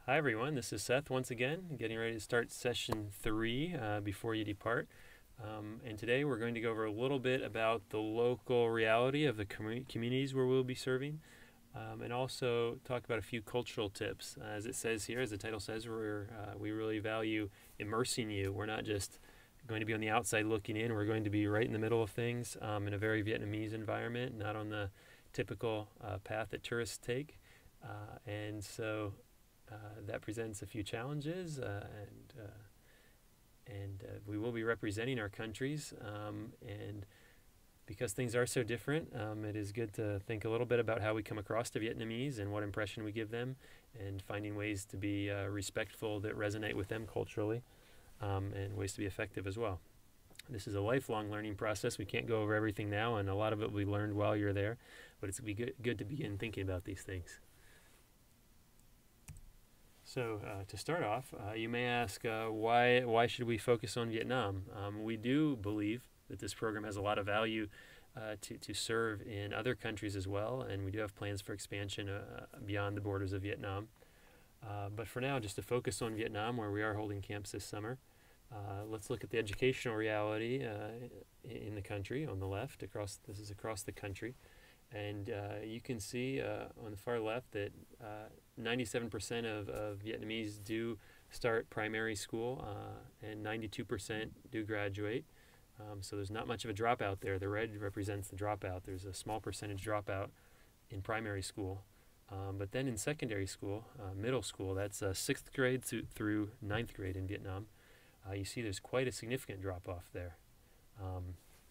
Hi everyone, this is Seth once again, getting ready to start session 3 before you depart. And today we're going to go over a little bit about the local reality of the communities where we'll be serving, and also talk about a few cultural tips. As it says here, as the title says, we really value immersing you. We're not just going to be on the outside looking in, we're going to be right in the middle of things in a very Vietnamese environment, not on the typical path that tourists take. And so that presents a few challenges, and we will be representing our countries. And because things are so different, it is good to think a little bit about how we come across to Vietnamese and what impression we give them, and finding ways to be respectful that resonate with them culturally, and ways to be effective as well. This is a lifelong learning process. We can't go over everything now, and a lot of it will be learned while you're there, but it's good to begin thinking about these things. So to start off, you may ask, why should we focus on Vietnam? We do believe that this program has a lot of value to serve in other countries as well, and we do have plans for expansion beyond the borders of Vietnam. But for now, just to focus on Vietnam, where we are holding camps this summer, let's look at the educational reality in the country on the left. This is across the country. And you can see on the far left that 97% of Vietnamese do start primary school, and 92% do graduate. So there's not much of a dropout there. The red represents the dropout. There's a small percentage dropout in primary school. But then in secondary school, middle school, that's 6th grade through 9th grade in Vietnam, you see there's quite a significant drop-off there.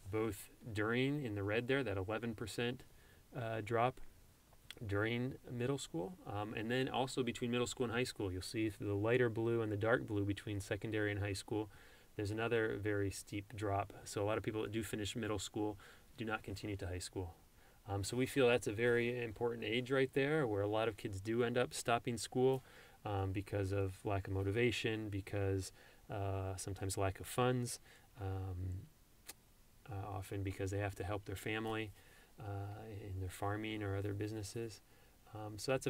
Both during, in the red there, that 11% drop during middle school, and then also between middle school and high school. You'll see the lighter blue and the dark blue between secondary and high school. There's another very steep drop. So a lot of people that do finish middle school do not continue to high school. So we feel that's a very important age right there, where a lot of kids do end up stopping school because of lack of motivation, because sometimes lack of funds, often because they have to help their family in their farming or other businesses. So that's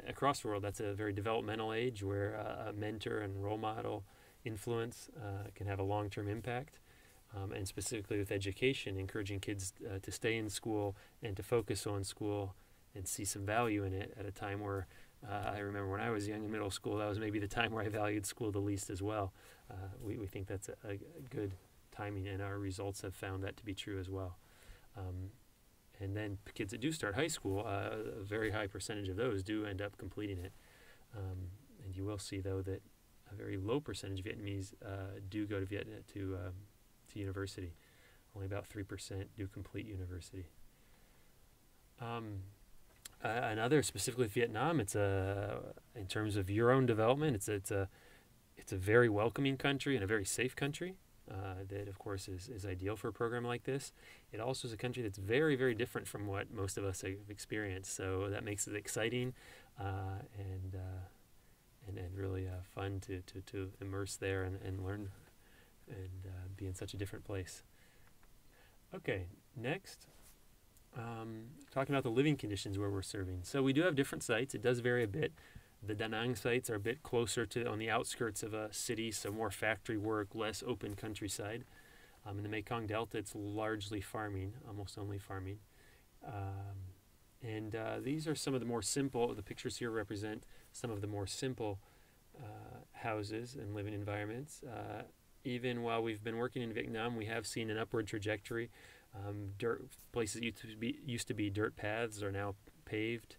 across the world, that's a very developmental age where a mentor and role model influence can have a long-term impact. And specifically with education, encouraging kids to stay in school and to focus on school and see some value in it at a time where I remember when I was young in middle school, that was maybe the time where I valued school the least as well. We think that's a good timing, and our results have found that to be true as well. And then kids that do start high school, a very high percentage of those do end up completing it. And you will see, though, that a very low percentage of Vietnamese do go to university. Only about 3% do complete university. Another, specifically with Vietnam, in terms of your own development, it's a very welcoming country and a very safe country. That of course is ideal for a program like this. It also is a country that's very, very different from what most of us have experienced, so that makes it exciting and really fun to immerse there and learn and be in such a different place. Okay, next, talking about the living conditions where we're serving. So we do have different sites. It does vary a bit. The Da Nang sites are a bit closer on the outskirts of a city, so more factory work, less open countryside. In the Mekong Delta, it's largely farming, almost only farming. And these are some of the more simple, the pictures here represent some of the more simple houses and living environments. Even while we've been working in Vietnam, we have seen an upward trajectory. Places used to be dirt paths are now paved.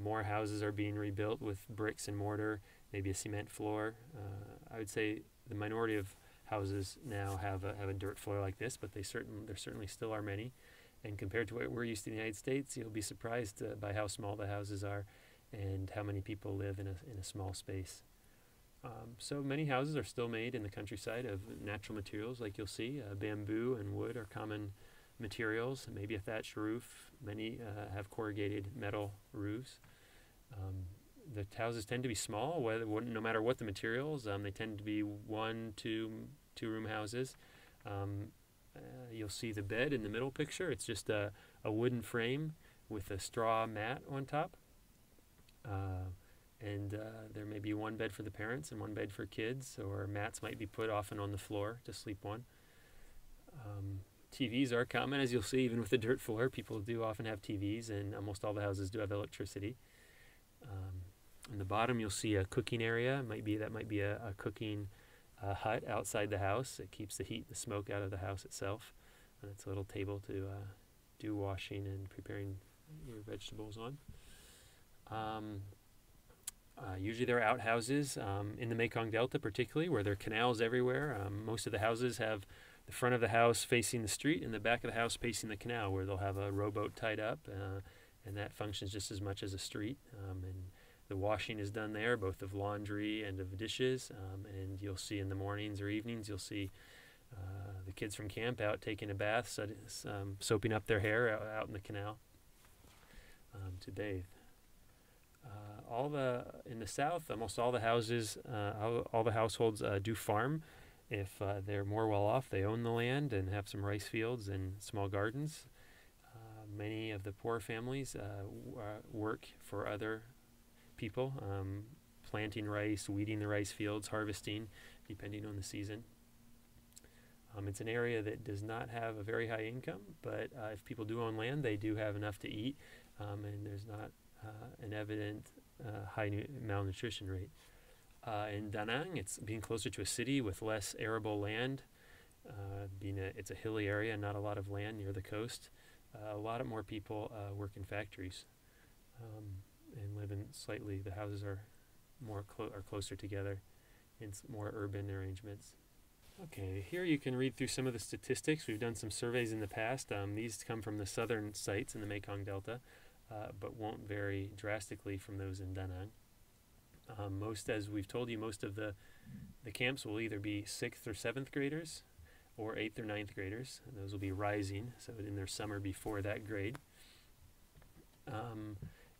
More houses are being rebuilt with bricks and mortar, maybe a cement floor. I would say the minority of houses now have a dirt floor like this, but there certainly still are many. And compared to what we're used to in the United States, you'll be surprised by how small the houses are and how many people live in a small space. So many houses are still made in the countryside of natural materials, like you'll see. Bamboo and wood are common materials, maybe a thatched roof. Many have corrugated metal roofs. The houses tend to be small, no matter what the materials. They tend to be 1, 2-room houses. You'll see the bed in the middle picture. It's just a wooden frame with a straw mat on top. And and there may be one bed for the parents and one bed for kids, or mats might be put often on the floor to sleep on. TVs are common, as you'll see, even with the dirt floor. People do often have TVs, and almost all the houses do have electricity. On the bottom, you'll see a cooking area. That might be a cooking hut outside the house. It keeps the heat and the smoke out of the house itself. And it's a little table to do washing and preparing your vegetables on. Usually there are outhouses in the Mekong Delta, particularly, where there are canals everywhere. Most of the houses have the front of the house facing the street and the back of the house facing the canal, where they'll have a rowboat tied up, and that functions just as much as a street. And the washing is done there, both of laundry and of dishes. And you'll see in the mornings or evenings, you'll see the kids from camp out taking a bath, soaping up their hair out in the canal to bathe. In the south, almost all the houses, all the households do farm. If they're more well off, they own the land and have some rice fields and small gardens. Many of the poor families work for other people, planting rice, weeding the rice fields, harvesting, depending on the season. It's an area that does not have a very high income, but if people do own land, they do have enough to eat, and there's not an evident high malnutrition rate. In Da Nang, it's being closer to a city with less arable land. It's a hilly area, not a lot of land near the coast. A lot more people work in factories and live in the houses are closer together in more urban arrangements. Okay, here you can read through some of the statistics. We've done some surveys in the past. These come from the southern sites in the Mekong Delta, but won't vary drastically from those in Da Nang. As we've told you, most of the camps will either be 6th or 7th graders or 8th or 9th graders. And those will be rising, so in their summer before that grade.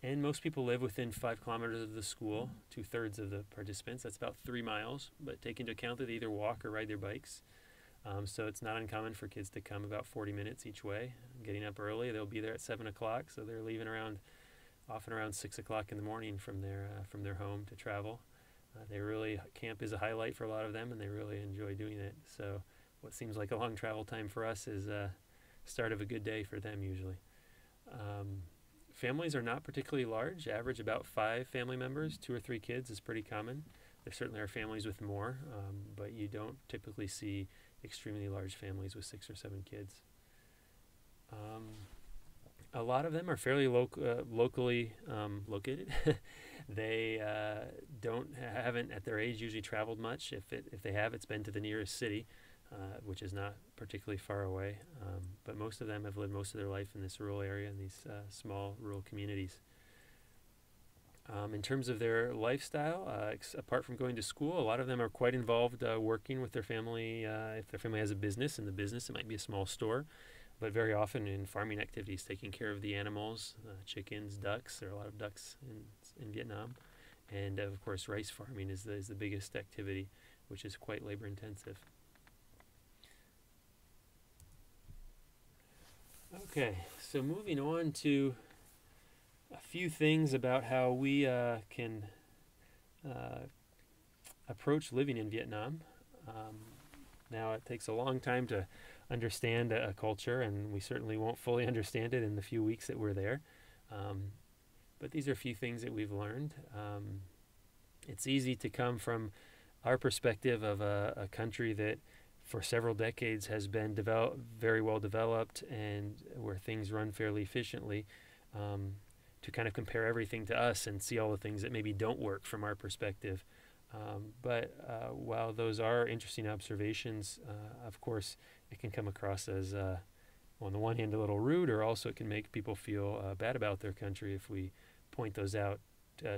And most people live within 5 kilometers of the school, 2/3 of the participants. That's about 3 miles, but take into account that they either walk or ride their bikes. So it's not uncommon for kids to come about 40 minutes each way. Getting up early, they'll be there at 7 o'clock, so they're leaving often around 6 o'clock in the morning from their home to travel. Camp is a highlight for a lot of them, and they really enjoy doing it. So what seems like a long travel time for us is start of a good day for them usually. Families are not particularly large, average about 5 family members. 2 or 3 kids is pretty common. There certainly are families with more, but you don't typically see extremely large families with 6 or 7 kids. A lot of them are fairly locally located. They haven't at their age usually traveled much. If they have, it's been to the nearest city, which is not particularly far away. But most of them have lived most of their life in this rural area, in these small rural communities. In terms of their lifestyle, apart from going to school, a lot of them are quite involved working with their family. If their family has a business, in the business it might be a small store, but very often in farming activities, taking care of the animals, chickens, ducks. There are a lot of ducks in Vietnam. And of course, rice farming is the biggest activity, which is quite labor intensive. Okay, so moving on to a few things about how we can approach living in Vietnam. Now, it takes a long time to understand a culture, and we certainly won't fully understand it in the few weeks that we're there. But these are a few things that we've learned. It's easy to come from our perspective of a country that for several decades has been very well developed and where things run fairly efficiently, to kind of compare everything to us and see all the things that maybe don't work from our perspective. But while those are interesting observations, of course, it can come across as, on the one hand, a little rude, or also it can make people feel bad about their country if we point those out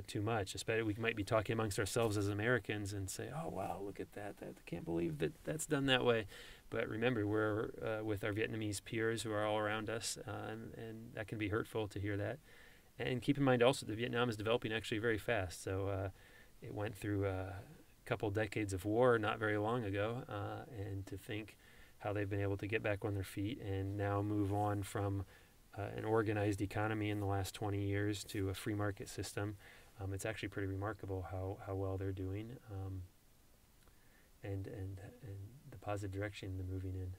too much. Especially, we might be talking amongst ourselves as Americans and say, "Oh, wow, look at that! I can't believe that's done that way." But remember, we're with our Vietnamese peers who are all around us, and that can be hurtful to hear that. And keep in mind also that Vietnam is developing actually very fast. So it went through a couple decades of war not very long ago, and to think how they've been able to get back on their feet and now move on from an organized economy in the last 20 years to a free market system It's actually pretty remarkable how well they're doing, and the positive direction they're moving in.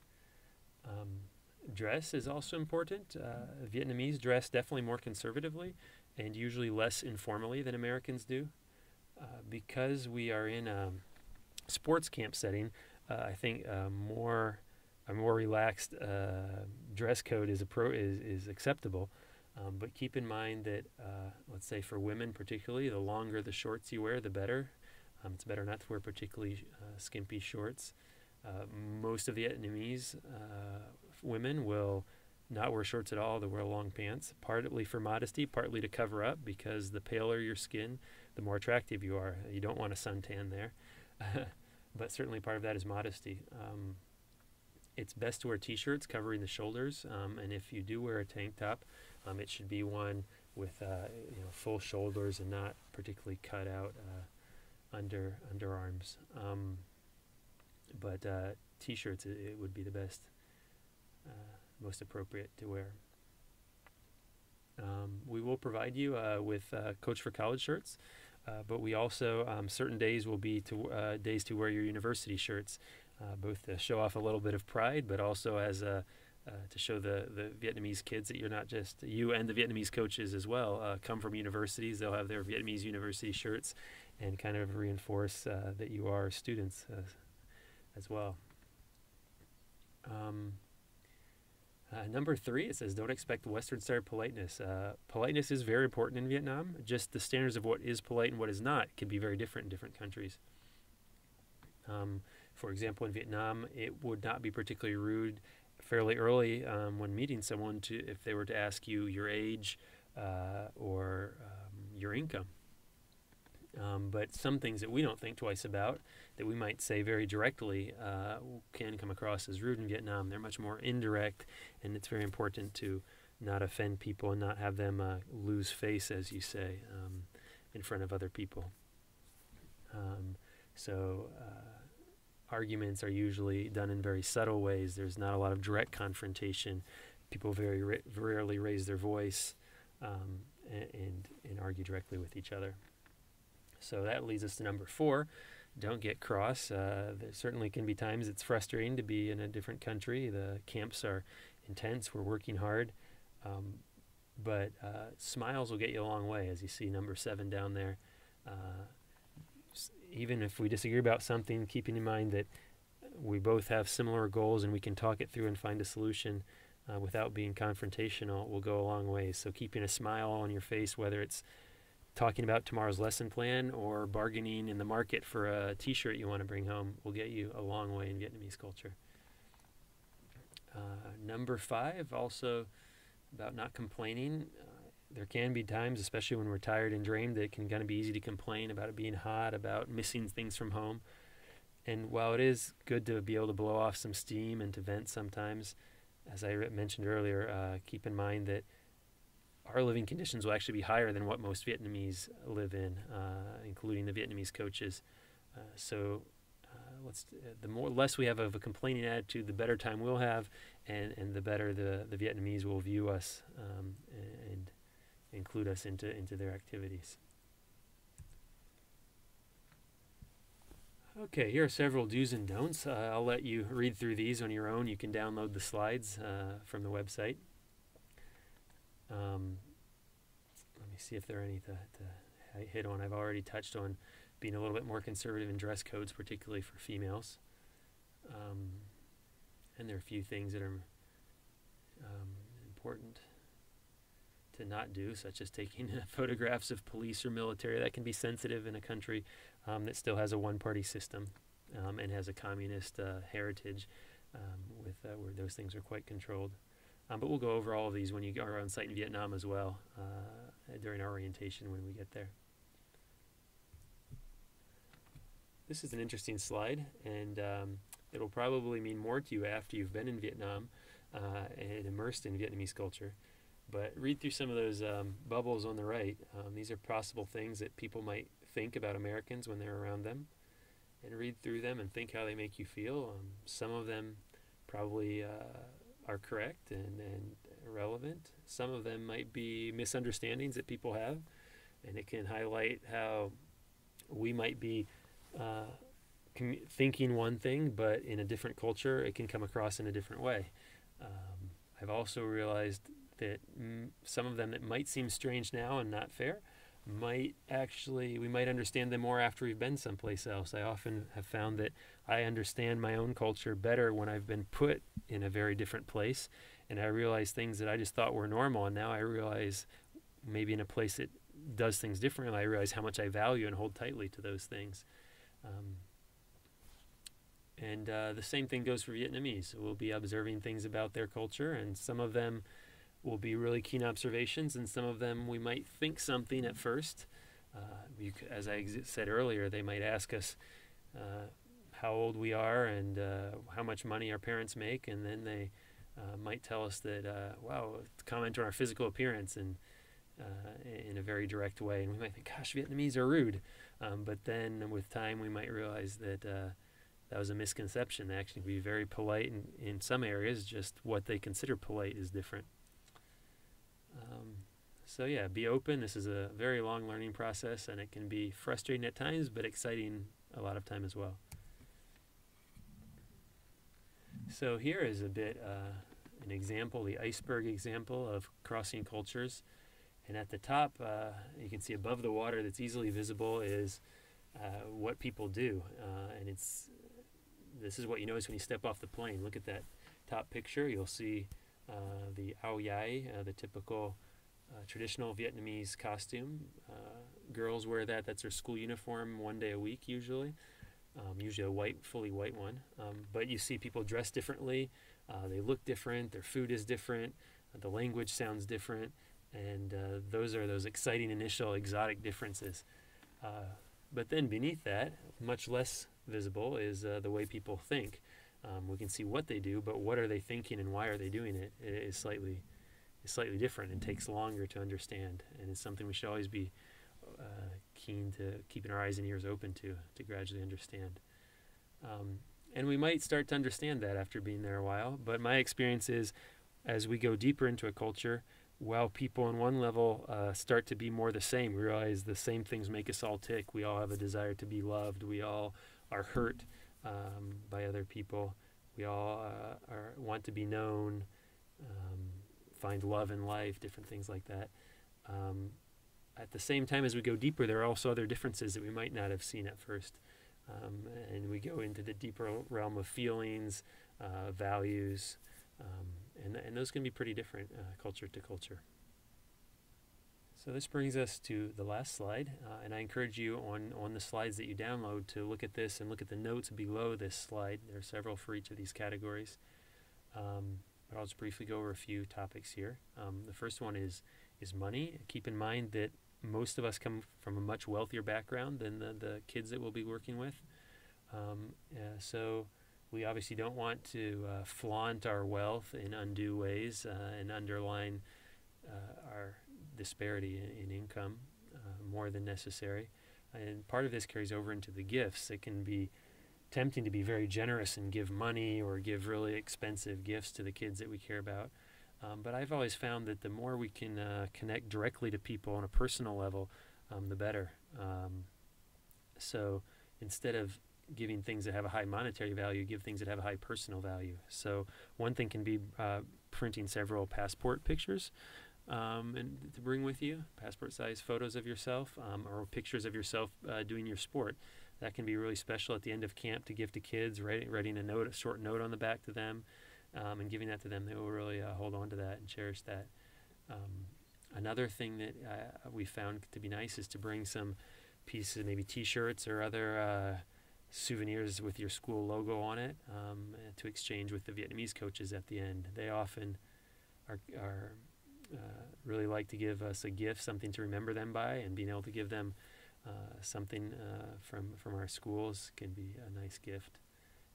Dress is also important. Vietnamese dress definitely more conservatively and usually less informally than Americans do. Because we are in a sports camp setting, I think a more relaxed dress code is acceptable. But keep in mind that, let's say for women particularly, the longer the shorts you wear, the better. It's better not to wear particularly skimpy shorts. Most of the Vietnamese women will not wear shorts at all. They'll wear long pants, partly for modesty, partly to cover up, because the paler your skin, the more attractive you are. You don't want a suntan there. But certainly part of that is modesty. It's best to wear t-shirts covering the shoulders, and if you do wear a tank top, it should be one with full shoulders and not particularly cut out underarms. But t-shirts, it would be the best, most appropriate to wear. We will provide you with Coach for College shirts, but we also, certain days will be days to wear your university shirts, both to show off a little bit of pride, but also as to show the Vietnamese kids that you're not just, you and the Vietnamese coaches as well come from universities. They'll have their Vietnamese university shirts and kind of reinforce that you are students as well. Number 3, it says, don't expect Western-style politeness. Politeness is very important in Vietnam. Just the standards of what is polite and what is not can be very different in different countries. For example, in Vietnam, it would not be particularly rude fairly early when meeting someone if they were to ask you your age or your income. But some things that we don't think twice about, that we might say very directly, can come across as rude in Vietnam. They're much more indirect, and it's very important to not offend people and not have them lose face, as you say, in front of other people. So arguments are usually done in very subtle ways. There's not a lot of direct confrontation. People very rarely raise their voice and argue directly with each other. So that leads us to number 4. Don't get cross. There certainly can be times it's frustrating to be in a different country. The camps are intense. We're working hard. But smiles will get you a long way, as you see number 7 down there. Even if we disagree about something, keeping in mind that we both have similar goals and we can talk it through and find a solution without being confrontational, will go a long way. So keeping a smile on your face, whether it's talking about tomorrow's lesson plan or bargaining in the market for a t-shirt you want to bring home, will get you a long way in Vietnamese culture. Number 5, also about not complaining. There can be times, especially when we're tired and drained, that it can kind of be easy to complain about it being hot, about missing things from home. And while it is good to be able to blow off some steam and to vent sometimes, as I mentioned earlier, keep in mind that our living conditions will actually be higher than what most Vietnamese live in, including the Vietnamese coaches. So the less we have of a complaining attitude, the better time we'll have, and the better the Vietnamese will view us and include us into their activities. Okay, here are several do's and don'ts. I'll let you read through these on your own. You can download the slides from the website. Let me see if there are any to hit on. I've already touched on being a little bit more conservative in dress codes, particularly for females. And there are a few things that are important to not do, such as taking photographs of police or military. That can be sensitive in a country that still has a one-party system and has a communist heritage where those things are quite controlled. But we'll go over all of these when you are on site in Vietnam as well during our orientation when we get there. This is an interesting slide, and it'll probably mean more to you after you've been in Vietnam and immersed in Vietnamese culture. But read through some of those bubbles on the right. These are possible things that people might think about Americans when they're around them. And read through them and think how they make you feel. Some of them probably are correct and relevant. Some of them might be misunderstandings that people have. and it can highlight how we might be thinking one thing, but in a different culture, it can come across in a different way. I've also realized that some of them that might seem strange now and not fair we might understand them more after we've been someplace else. I often have found that I understand my own culture better when I've been put in a very different place, and I realize things that I just thought were normal, and now I realize maybe in a place that does things differently, I realize how much I value and hold tightly to those things. And the same thing goes for Vietnamese. We'll be observing things about their culture, and some of them will be really keen observations, and some of them we might think something at first. As I said earlier, they might ask us how old we are and how much money our parents make, and then they might tell us that, comment on our physical appearance and in a very direct way. And we might think, gosh, Vietnamese are rude. But then with time, we might realize that that was a misconception. They actually be very polite in some areas, just what they consider polite is different. So yeah, be open. This is a very long learning process, and it can be frustrating at times, but exciting a lot of time as well. So here is a bit an example, the iceberg example of crossing cultures. And at the top, you can see above the water that's easily visible is what people do. And this is what you notice when you step off the plane. Look at that top picture. You'll see the áo dài, the typical traditional Vietnamese costume. Girls wear that. That's their school uniform 1 day a week usually. Usually a fully white one. But you see people dress differently. They look different. Their food is different. The language sounds different. And those are those exciting initial exotic differences. But then beneath that, much less visible, is the way people think. We can see what they do, but what are they thinking and why are they doing it is slightly different and takes longer to understand. And it's something we should always be keen to keeping our eyes and ears open to gradually understand. And we might start to understand that after being there a while, but my experience is as we go deeper into a culture, while people on one level start to be more the same, we realize the same things make us all tick. We all have a desire to be loved. We all are hurt by other people. We all want to be known, find love in life, different things like that. At the same time, as we go deeper, there are also other differences that we might not have seen at first. And we go into the deeper realm of feelings, values, and those can be pretty different culture to culture. So this brings us to the last slide, and I encourage you on the slides that you download to look at this and look at the notes below this slide. There are several for each of these categories, but I'll just briefly go over a few topics here. The first one is money. Keep in mind that most of us come from a much wealthier background than the kids that we'll be working with. So we obviously don't want to flaunt our wealth in undue ways and underline our disparity in income more than necessary. And part of this carries over into the gifts. It can be tempting to be very generous and give money or give really expensive gifts to the kids that we care about. But I've always found that the more we can connect directly to people on a personal level, the better. So instead of giving things that have a high monetary value, give things that have a high personal value. So one thing can be printing several passport pictures and to bring with you, passport-size photos of yourself or pictures of yourself doing your sport. That can be really special at the end of camp to give to kids, writing a short note on the back to them. And giving that to them, they will really hold on to that and cherish that. Another thing that we found to be nice is to bring some pieces, maybe T-shirts or other souvenirs with your school logo on it to exchange with the Vietnamese coaches at the end. They often are really like to give us a gift, something to remember them by, and being able to give them something from our schools can be a nice gift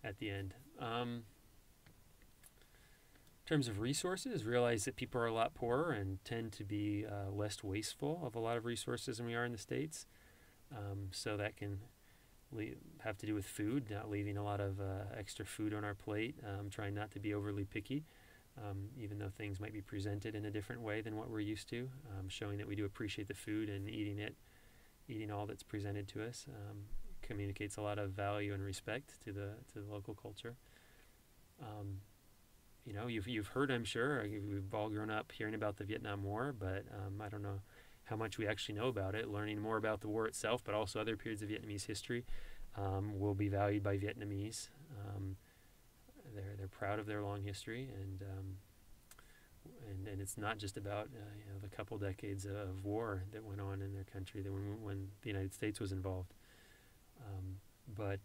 at the end. In terms of resources, realize that people are a lot poorer and tend to be less wasteful of a lot of resources than we are in the States. So that can have to do with food, not leaving a lot of extra food on our plate, trying not to be overly picky. even though things might be presented in a different way than what we're used to, showing that we do appreciate the food and eating all that's presented to us. Communicates a lot of value and respect to the local culture. You've heard, I'm sure, we've all grown up hearing about the Vietnam War, but I don't know how much we actually know about it. Learning more about the war itself, but also other periods of Vietnamese history, will be valued by Vietnamese. They're proud of their long history, and it's not just about the couple decades of war that went on in their country when the United States was involved. But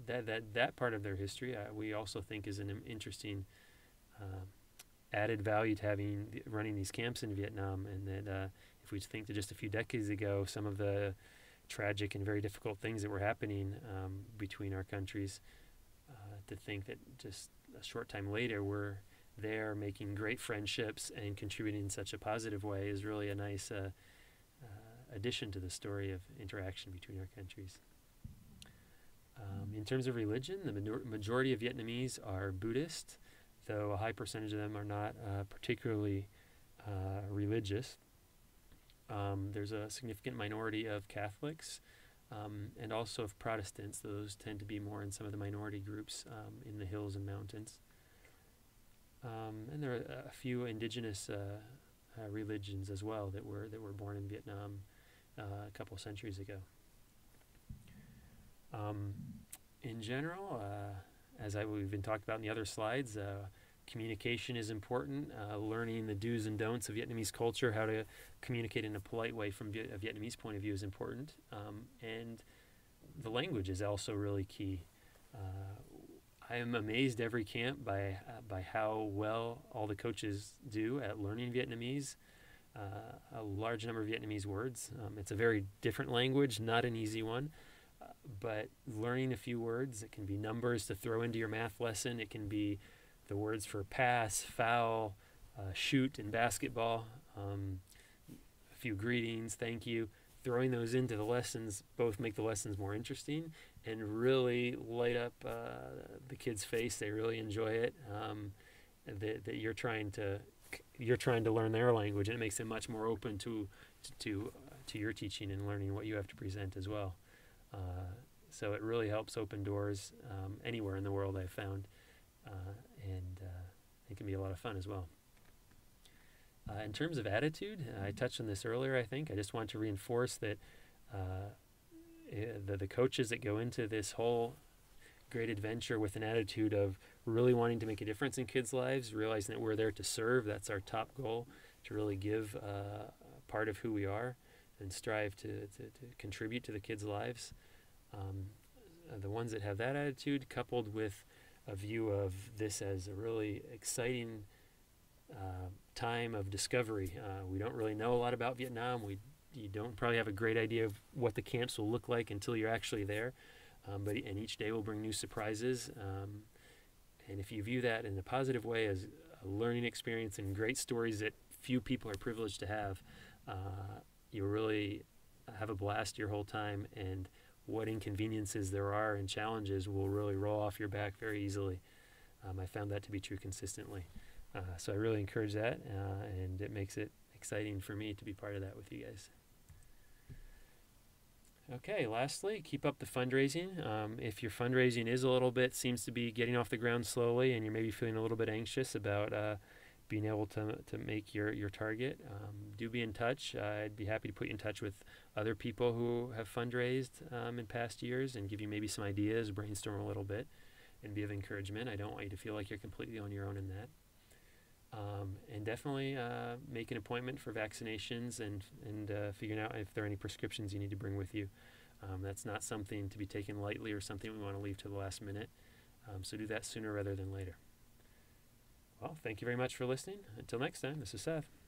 that part of their history, we also think is an interesting added value to running these camps in Vietnam. And that if we think to just a few decades ago, some of the tragic and very difficult things that were happening between our countries, to think that just a short time later we're there making great friendships and contributing in such a positive way is really a nice addition to the story of interaction between our countries. In terms of religion, the majority of Vietnamese are Buddhist, though a high percentage of them are not particularly religious. There's a significant minority of Catholics, and also of Protestants. Those tend to be more in some of the minority groups in the hills and mountains. And there are a few indigenous religions as well that were born in Vietnam a couple centuries ago. In general, as we've been talking about in the other slides, communication is important. Learning the do's and don'ts of Vietnamese culture, how to communicate in a polite way from a Vietnamese point of view is important. And the language is also really key. I am amazed every camp by how well all the coaches do at learning Vietnamese. A large number of Vietnamese words. It's a very different language, not an easy one. But learning a few words, it can be numbers to throw into your math lesson. It can be the words for pass, foul, shoot in basketball, a few greetings, thank you. Throwing those into the lessons both make the lessons more interesting and really light up the kids' face. They really enjoy it. That you're trying to learn their language, and it makes them much more open to your teaching and learning what you have to present as well. So it really helps open doors anywhere in the world, I've found, and it can be a lot of fun as well. In terms of attitude, I touched on this earlier, I think. I just want to reinforce that the coaches that go into this whole great adventure with an attitude of really wanting to make a difference in kids' lives, realizing that we're there to serve, that's our top goal, to really give part of who we are and strive to contribute to the kids' lives. The ones that have that attitude, coupled with a view of this as a really exciting time of discovery. We don't really know a lot about Vietnam. You don't probably have a great idea of what the camps will look like until you're actually there. And each day will bring new surprises. And if you view that in a positive way as a learning experience and great stories that few people are privileged to have, you'll really have a blast your whole time, and what inconveniences there are and challenges will really roll off your back very easily. I found that to be true consistently. So I really encourage that, and it makes it exciting for me to be part of that with you guys. Okay, lastly, keep up the fundraising. If your fundraising seems to be getting off the ground slowly, and you're maybe feeling a little bit anxious about being able to make your target, do be in touch. I'd be happy to put you in touch with other people who have fundraised in past years and give you maybe some ideas, brainstorm a little bit, and be of encouragement. I don't want you to feel like you're completely on your own in that. And definitely make an appointment for vaccinations and figuring out if there are any prescriptions you need to bring with you. That's not something to be taken lightly or something we want to leave to the last minute. So do that sooner rather than later. Well, thank you very much for listening. Until next time, this is Seth.